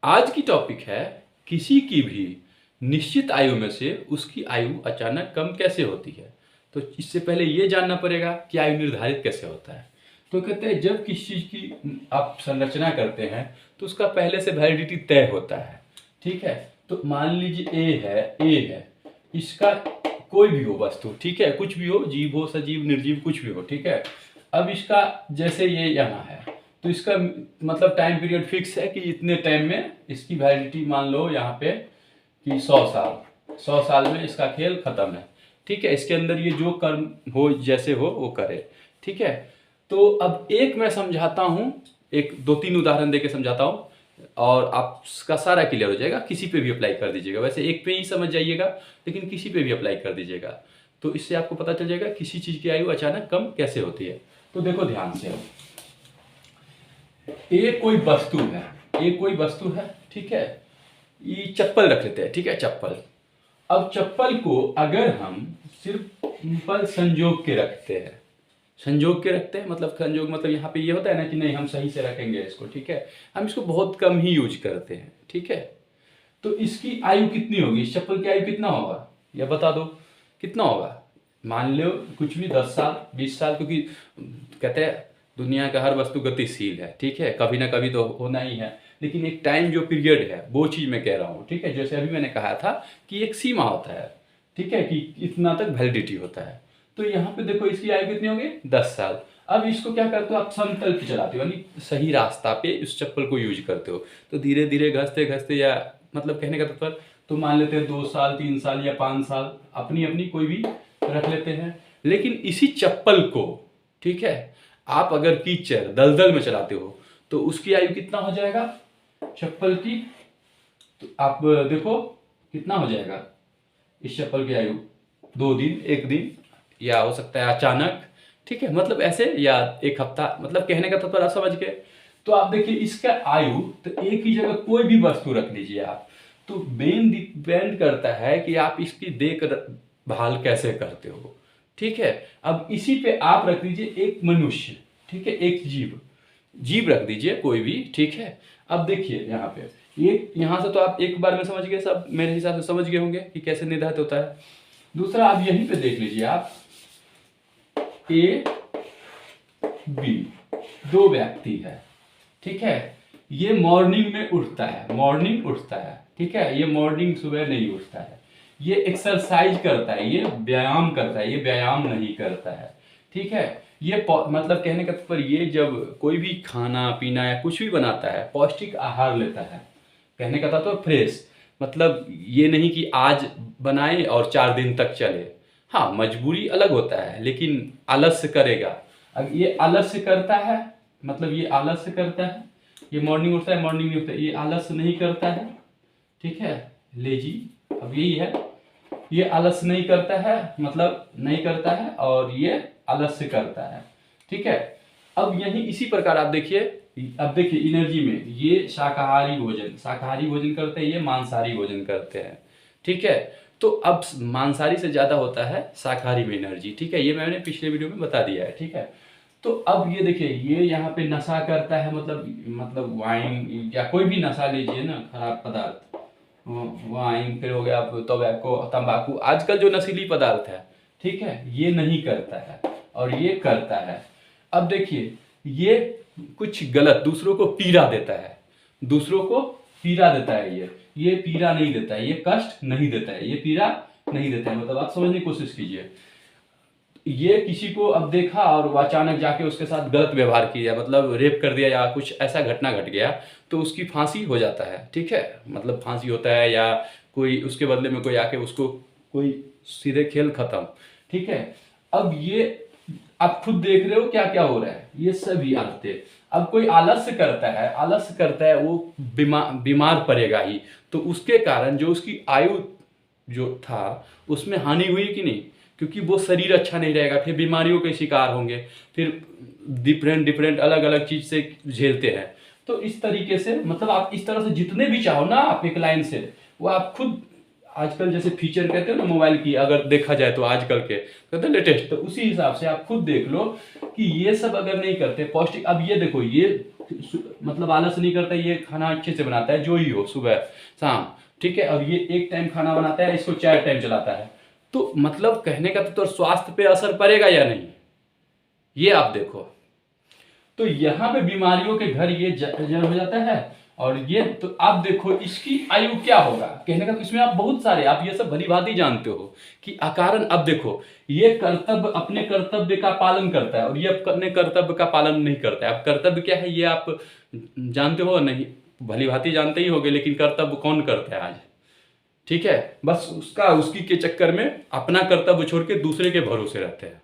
आज की टॉपिक है किसी की भी निश्चित आयु में से उसकी आयु अचानक कम कैसे होती है। तो इससे पहले ये जानना पड़ेगा कि आयु निर्धारित कैसे होता है। तो कहते हैं जब किसी चीज़ की आप संरचना करते हैं तो उसका पहले से वैलिडिटी तय होता है। ठीक है, तो मान लीजिए ए है, इसका कोई भी हो वस्तु, ठीक है, कुछ भी हो, जीव हो, सजीव, निर्जीव, कुछ भी हो, ठीक है। अब इसका जैसे ये यहाँ है तो इसका मतलब टाइम पीरियड फिक्स है कि इतने टाइम में इसकी वैलिडिटी मान लो यहाँ पे कि 100 साल में इसका खेल खत्म है। ठीक है, इसके अंदर ये जो कर्म हो जैसे हो वो करे। ठीक है, तो अब एक मैं समझाता हूँ, एक दो तीन उदाहरण देके समझाता हूँ और आपका सारा क्लियर हो जाएगा। किसी पे भी अप्लाई कर दीजिएगा, वैसे एक पे ही समझ जाइएगा लेकिन किसी पे भी अप्लाई कर दीजिएगा तो इससे आपको पता चल जाएगा किसी चीज़ की आयु अचानक कम कैसे होती है। तो देखो ध्यान से, ये कोई वस्तु है, ठीक है। ये चप्पल रख लेते हैं, ठीक है, चप्पल। अब चप्पल को अगर हम सिर्फ सिंपल संजोग के रखते हैं, मतलब संजोग मतलब यहाँ पे ये होता है ना कि नहीं हम सही से रखेंगे इसको, ठीक है, हम इसको बहुत कम ही यूज करते हैं, ठीक है। तो इसकी आयु कितनी होगी, इस चप्पल की आयु कितना होगा, या बता दो कितना होगा। मान लो कुछ भी 10 साल 20 साल, क्योंकि कहते हैं दुनिया का हर वस्तु गतिशील है, ठीक है, कभी ना कभी तो होना ही है, लेकिन एक टाइम जो पीरियड है वो चीज़ मैं कह रहा हूँ, ठीक है। जैसे अभी मैंने कहा था कि एक सीमा होता है, ठीक है, कि इतना तक वैलिडिटी होता है। तो यहाँ पे देखो इसकी आयु कितनी होगी, 10 साल। अब इसको क्या करते हो आप, समतल पे चलाते हो, यानी सही रास्ता पे इस चप्पल को यूज करते हो। तो धीरे धीरे घसते घसते, या मतलब कहने का तात्पर्य, तो मान लेते हैं 2 साल 3 साल या 5 साल, अपनी अपनी कोई भी रख लेते हैं। लेकिन इसी चप्पल को, ठीक है, आप अगर कीचड़ दलदल में चलाते हो तो उसकी आयु कितना हो जाएगा चप्पल की, तो आप देखो कितना हो जाएगा इस चप्पल की आयु, 2 दिन, 1 दिन, या हो सकता है अचानक, ठीक है, मतलब ऐसे, या 1 हफ्ता, मतलब कहने का तात्पर्य आप समझ गए। तो आप देखिए इसका आयु, तो एक ही जगह कोई भी वस्तु रख लीजिए आप, तो मेन डिपेंड करता है कि आप इसकी देख भाल कैसे करते हो, ठीक है। अब इसी पे आप रख दीजिए एक मनुष्य, ठीक है, एक जीव रख दीजिए कोई भी, ठीक है। अब देखिए यहाँ पे ये, यहाँ से तो आप एक बार में समझ गए, सब मेरे हिसाब से समझ गए होंगे कि कैसे निर्धारित होता है। दूसरा आप यहीं पे देख लीजिए, आप ए बी, 2 व्यक्ति है, ठीक है। ये मॉर्निंग में उठता है, ठीक है, ये मॉर्निंग सुबह नहीं उठता है, ये एक्सरसाइज करता है, ये व्यायाम करता है, ये व्यायाम नहीं करता है, ठीक है। ये मतलब कहने का तात्पर्य, ये जब कोई भी खाना पीना या कुछ भी बनाता है पौष्टिक आहार लेता है, कहने का तात्पर्य फ्रेश, मतलब ये नहीं कि आज बनाए और 4 दिन तक चले। हाँ, मजबूरी अलग होता है, लेकिन आलस्य करेगा, अब ये आलस्य करता है, मतलब ये आलस्य करता है, ये मॉर्निंग उठता है मॉर्निंग नहीं उठता, ये आलस्य नहीं करता है, ठीक है, लेजी, अब यही है, ये आलस्य नहीं करता है, मतलब नहीं करता है, और ये आलस्य करता है, ठीक है। अब यही इसी प्रकार आप देखिए, अब देखिए एनर्जी में ये शाकाहारी भोजन करते हैं, ये मांसाहारी भोजन करते हैं, ठीक है। तो अब मांसाहारी से ज्यादा होता है शाकाहारी में एनर्जी, ठीक है, ये मैंने पिछले वीडियो में बता दिया है, ठीक है। तो अब ये देखिए ये यहाँ पे नशा करता है, मतलब वाइन या कोई भी नशा लीजिए ना, खराब पदार्थ, वाइन, फिर हो गया टोबैको, तंबाकू, आजकल जो नशीली पदार्थ है, ठीक है, ये नहीं करता है और ये करता है। अब देखिए ये कुछ गलत, दूसरों को पीड़ा देता है, ये पीड़ा नहीं देता है, ये कष्ट नहीं देता है, ये पीड़ा नहीं देता है, मतलब आप समझने की कोशिश कीजिए। ये किसी को अब देखा और वो अचानक जाके उसके साथ गलत व्यवहार किया, मतलब रेप कर दिया या कुछ ऐसा घटना घट गया, तो उसकी फांसी हो जाता है, ठीक है, मतलब फांसी होता है, या कोई उसके बदले में कोई आके उसको कोई सीधे खेल खत्म, ठीक है। अब ये आप खुद देख रहे हो क्या क्या हो रहा है, ये सभी आदतें। अब कोई आलस्य करता है, वो बीमार पड़ेगा ही, तो उसके कारण जो उसकी आयु जो था उसमें हानि हुई कि नहीं, क्योंकि वो शरीर अच्छा नहीं रहेगा, फिर बीमारियों के शिकार होंगे, फिर डिफरेंट अलग अलग चीज से झेलते हैं। तो इस तरीके से, मतलब आप इस तरह से जितने भी चाहो ना आप एक लाइन से, वो आप खुद, आजकल जैसे फीचर कहते हो ना मोबाइल की, अगर देखा जाए तो आजकल के कहते हैं लेटेस्ट, तो उसी हिसाब से आप खुद देख लो कि ये सब अगर नहीं करते पौष्टिक। अब ये देखो, ये मतलब आलस नहीं करता, ये खाना अच्छे से बनाता है, जो ही हो सुबह शाम, ठीक है। और ये एक टाइम खाना बनाता है, इसको 4 टाइम चलाता है। तो मतलब कहने का तो स्वास्थ्य पे असर पड़ेगा या नहीं, ये आप देखो। तो यहाँ पे बीमारियों के घर ये जड़ हो जाता है। और ये तो आप देखो इसकी आयु क्या होगा, कहने का तो इसमें आप बहुत सारे आप ये सब भली भांति जानते हो कि अकारण। अब देखो ये कर्तव्य, अपने कर्तव्य का पालन करता है और ये अपने कर्तव्य का पालन नहीं करता है। अब कर्तव्य क्या है ये आप जानते हो नहीं, भली भांति जानते ही होगे, लेकिन कर्तव्य कौन करता है आज, ठीक है। बस उसकी के चक्कर में अपना कर्तव्य छोड़ के दूसरे के भरोसे रहते हैं,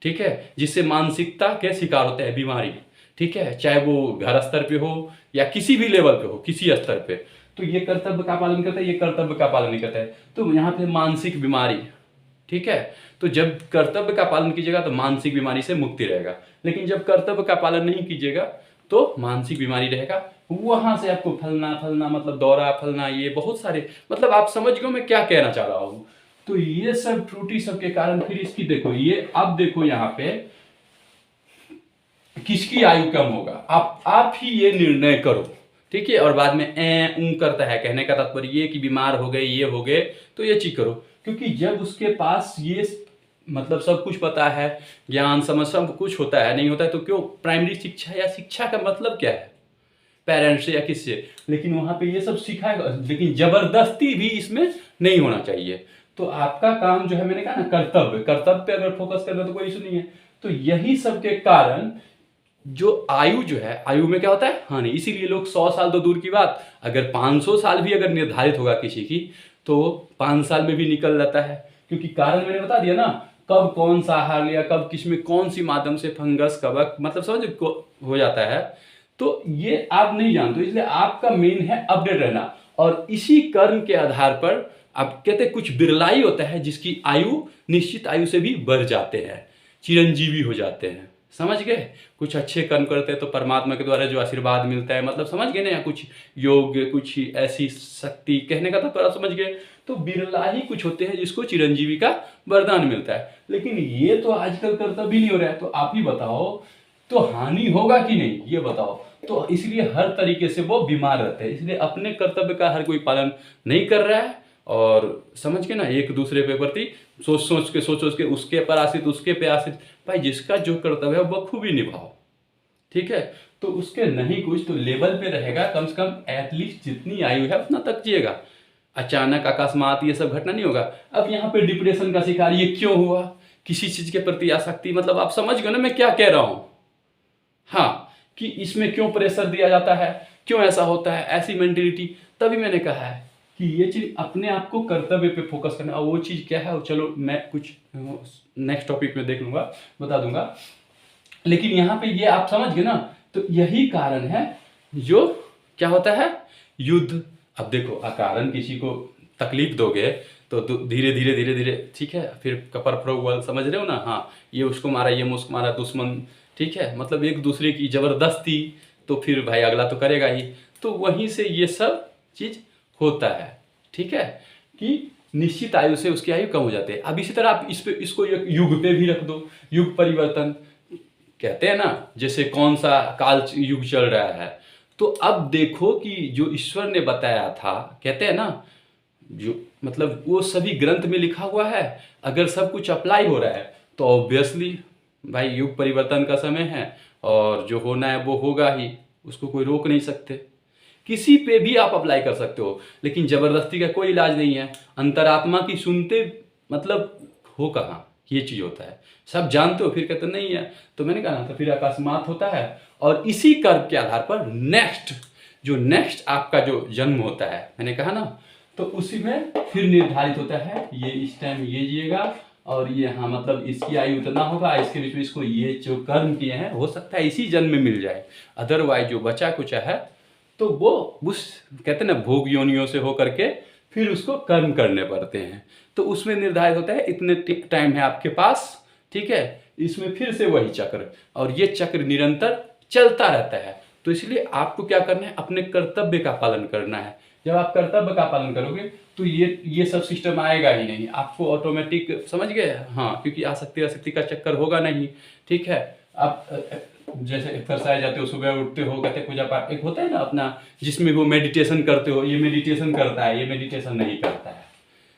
ठीक है, जिससे मानसिकता के शिकार होते हैं, बीमारी, ठीक है, चाहे वो घर स्तर पे हो या किसी भी लेवल पे हो, किसी स्तर पे। तो ये कर्तव्य का पालन करता है, ये कर्तव्य का पालन नहीं करता है, तो यहाँ पे मानसिक बीमारी, ठीक है। तो जब कर्तव्य का पालन कीजिएगा तो मानसिक बीमारी से मुक्ति रहेगा, लेकिन जब कर्तव्य का पालन नहीं कीजिएगा तो मानसिक बीमारी रहेगा। वहां से आपको फलना मतलब दौरा फलना, ये बहुत सारे मतलब आप समझ गए मैं क्या कहना चाह रहा हूँ। तो ये सब त्रुटि सब के कारण फिर इसकी देखो ये, अब देखो यहाँ पे किसकी आयु कम होगा, आप ही ये निर्णय करो, ठीक है। और बाद में करता है, कहने का तात्पर्य ये कि बीमार हो गए, ये हो गए, तो ये चीज करो। क्योंकि जब उसके पास ये मतलब सब कुछ पता है, ज्ञान समझ सब कुछ होता है, नहीं होता है तो क्यों प्राइमरी शिक्षा, या शिक्षा का मतलब क्या है, पेरेंट्स से या किससे, लेकिन वहां पे ये सब सिखाएगा, लेकिन जबरदस्ती भी इसमें नहीं होना चाहिए। तो आपका काम जो है, मैंने कहा ना कर्तव्य पे अगर फोकस कर रहे तो कोई इशू नहीं है। तो यही सब के कारण जो आयु जो है, आयु में क्या होता है हानि, इसीलिए लोग 100 साल तो दूर की बात, अगर 500 साल भी अगर निर्धारित होगा किसी की तो 5 साल में भी निकल जाता है। क्योंकि कारण मैंने बता दिया ना, कब कौन सा आहार लिया, कब किसमें कौन सी माध्यम से फंगस कवक मतलब समझ हो जाता है। तो ये आप नहीं जानते, इसलिए आपका मेन है अपडेट रहना। और इसी कर्म के आधार पर आप कहते कुछ बिरलाई होता है जिसकी आयु निश्चित आयु से भी बढ़ जाते हैं, चिरंजीवी हो जाते हैं, समझ गए। कुछ अच्छे कर्म करते हैं तो परमात्मा के द्वारा जो आशीर्वाद मिलता है, मतलब समझ गए ना, या कुछ योग, कुछ ऐसी शक्ति, कहने का तो समझ गए। तो बिरला ही कुछ होते हैं जिसको चिरंजीवी का वरदान मिलता है। लेकिन ये तो आजकल कर्तव्य नहीं हो रहा है, तो आप ही बताओ तो हानि होगा कि नहीं, ये बताओ। तो इसलिए हर तरीके से वो बीमार रहते हैं, इसलिए अपने कर्तव्य का हर कोई पालन नहीं कर रहा है। और समझ के ना, एक दूसरे पे प्रति सोच के उसके पर आश्रित, उसके पे आश्रित। भाई जिसका जो कर्तव्य है वो खूबी निभाओ, ठीक है। तो उसके नहीं कुछ तो लेवल पे रहेगा, कम से कम एटलीस्ट जितनी आयु है उतना तक जिएगा। अचानक अकस्मात ये सब घटना नहीं होगा। अब यहाँ पे डिप्रेशन का शिकार ये क्यों हुआ, किसी चीज के प्रति आसक्ति, मतलब आप समझ गए ना मैं क्या कह रहा हूं। हाँ, कि इसमें क्यों प्रेशर दिया जाता है, क्यों ऐसा होता है, ऐसी मेंटेलिटी। तभी मैंने कहा है कि ये चीज अपने आप को कर्तव्य पे फोकस करना। और वो चीज क्या है, चलो मैं कुछ नेक्स्ट टॉपिक में देख लूंगा, बता दूंगा। लेकिन यहाँ पे ये आप समझ गए ना, तो यही कारण है जो क्या होता है, युद्ध। अब देखो अकारण किसी को तकलीफ दोगे तो धीरे धीरे ठीक है, फिर कपर फरोगल, समझ रहे हो ना। हाँ, ये उसको मारा, ये मुझको मारा, दुश्मन, ठीक है, मतलब एक दूसरे की जबरदस्ती, तो फिर भाई अगला तो करेगा ही। तो वहीं से ये सब चीज होता है, ठीक है, कि निश्चित आयु से उसकी आयु कम हो जाती है। अब इसी तरह आप इसको युग पे भी रख दो, युग परिवर्तन कहते हैं ना, जैसे कौन सा काल युग चल रहा है। तो अब देखो कि जो ईश्वर ने बताया था, कहते हैं ना, जो मतलब वो सभी ग्रंथ में लिखा हुआ है, अगर सब कुछ अप्लाई हो रहा है तो ऑब्वियसली भाई युग परिवर्तन का समय है, और जो होना है वो होगा ही, उसको कोई रोक नहीं सकते। किसी पे भी आप अप्लाई कर सकते हो, लेकिन जबरदस्ती का कोई इलाज नहीं है। अंतरात्मा की सुनते मतलब हो कहाँ, ये चीज होता है। सब जानते हो फिर कहते नहीं है। तो मैंने कहा ना, तो फिर अकस्मात होता है। और इसी कर्म के आधार पर नेक्स्ट आपका जो जन्म होता है, मैंने कहा ना, तो उसी में फिर निर्धारित होता है, ये इस टाइम ये जिएगा, और ये हाँ मतलब इसकी आयु उतना होगा, इसके बीच में इसको ये जो कर्म किए हैं हो सकता है इसी जन्म में मिल जाए। अदरवाइज जो बचा कुचा है तो वो उस कहते हैं ना भोग योनियों से हो करके फिर उसको कर्म करने पड़ते हैं। तो उसमें निर्धारित होता है इतने टाइम है आपके पास, ठीक है। इसमें फिर से वही चक्र, और ये चक्र निरंतर चलता रहता है। तो इसलिए आपको क्या करना है, अपने कर्तव्य का पालन करना है। जब आप कर्तव्य का पालन करोगे तो ये सब सिस्टम आएगा ही नहीं, आपको ऑटोमेटिक, समझ गए। हाँ, क्योंकि आसक्ति का चक्कर होगा नहीं, ठीक है। आप जैसे एक्सरसाइज जाते हो, सुबह उठते हो, कहते पूजा पाठ, एक होता है ना अपना जिसमें वो मेडिटेशन करते हो, ये मेडिटेशन करता है, ये मेडिटेशन नहीं करता है,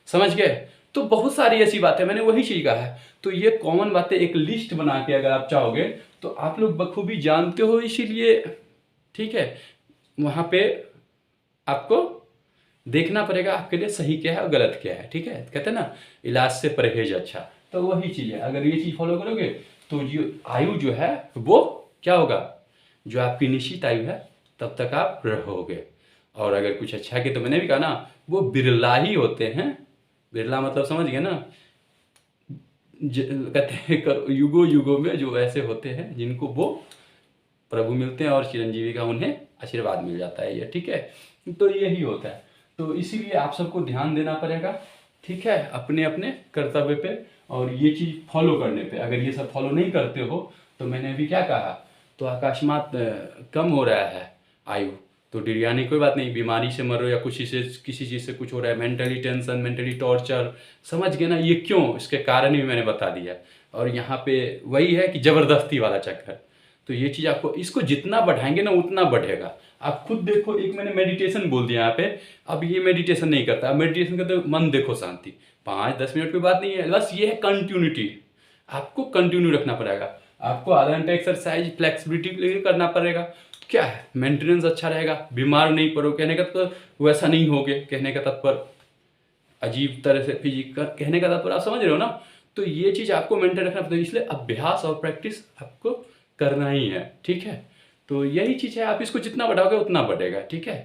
समझ गए। तो बहुत सारी ऐसी बातें, मैंने वही चीज कहा है। तो ये कॉमन बातें एक लिस्ट बना के अगर आप चाहोगे तो आप लोग बखूबी जानते हो, इसीलिए ठीक है वहां पे आपको देखना पड़ेगा आपके लिए सही क्या है और गलत क्या है, ठीक है। कहते हैं ना इलाज से परहेज अच्छा, तो वही चीज है। अगर ये चीज फॉलो करोगे तो जो आयु जो है वो क्या होगा, जो आपकी निश्चित आयु है तब तक आप रहोगे। और अगर कुछ अच्छा के, तो मैंने भी कहा ना वो बिरला ही होते हैं, बिरला मतलब समझ गए ना, कहते हैं युगो युगों में जो ऐसे होते हैं जिनको वो प्रभु मिलते हैं और चिरंजीवी का उन्हें आशीर्वाद मिल जाता है, ये ठीक है। तो यही होता है। तो इसीलिए आप सबको ध्यान देना पड़ेगा, ठीक है, अपने अपने कर्तव्य पे और ये चीज फॉलो करने पे। अगर ये सब फॉलो नहीं करते हो तो मैंने अभी क्या कहा, तो अकस्मात कम हो रहा है आयु, तो डिरियानी कोई बात नहीं, बीमारी से मर रहे हो या कुछ से किसी चीज़ से कुछ हो रहा है, मेंटली टेंशन, मेंटली टॉर्चर, समझ गए ना, ये क्यों, इसके कारण भी मैंने बता दिया। और यहाँ पे वही है कि ज़बरदस्ती वाला चक्कर, तो ये चीज़ आपको, इसको जितना बढ़ाएंगे ना उतना बढ़ेगा। आप खुद देखो, एक मैंने मेडिटेशन बोल दिया यहाँ पे, अब ये मेडिटेशन नहीं करता, अब मेडिटेशन करते हो मन देखो शांति, 5-10 मिनट की बात नहीं है, बस ये है कंटिन्यूटी, आपको कंटिन्यू रखना पड़ेगा। आपको आधा घंटा एक्सरसाइज फ्लेक्सिबिलिटी करना पड़ेगा, क्या है मेंटेनेंस अच्छा रहेगा, बीमार नहीं पड़ो। कहने का तो वैसा नहीं होगे, कहने का तत्पर अजीब तरह से फिजिक का कहने का तत्पर, आप समझ रहे हो ना। तो ये चीज़ आपको मेंटेन रखना पड़ेगा, इसलिए अभ्यास और प्रैक्टिस आपको करना ही है, ठीक है। तो यही चीज़ है, आप इसको जितना बढ़ाओगे उतना बढ़ेगा, ठीक है।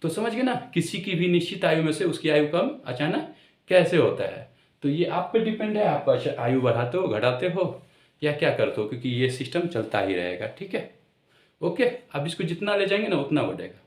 तो समझ गए ना, किसी की भी निश्चित आयु में से उसकी आयु कम अचानक कैसे होता है, तो ये आप पे डिपेंड है, आप आयु बढ़ाते हो घटाते हो या क्या करते हो, क्योंकि ये सिस्टम चलता ही रहेगा, ठीक है। ओके, अब इसको जितना ले जाएंगे ना उतना बढ़ेगा।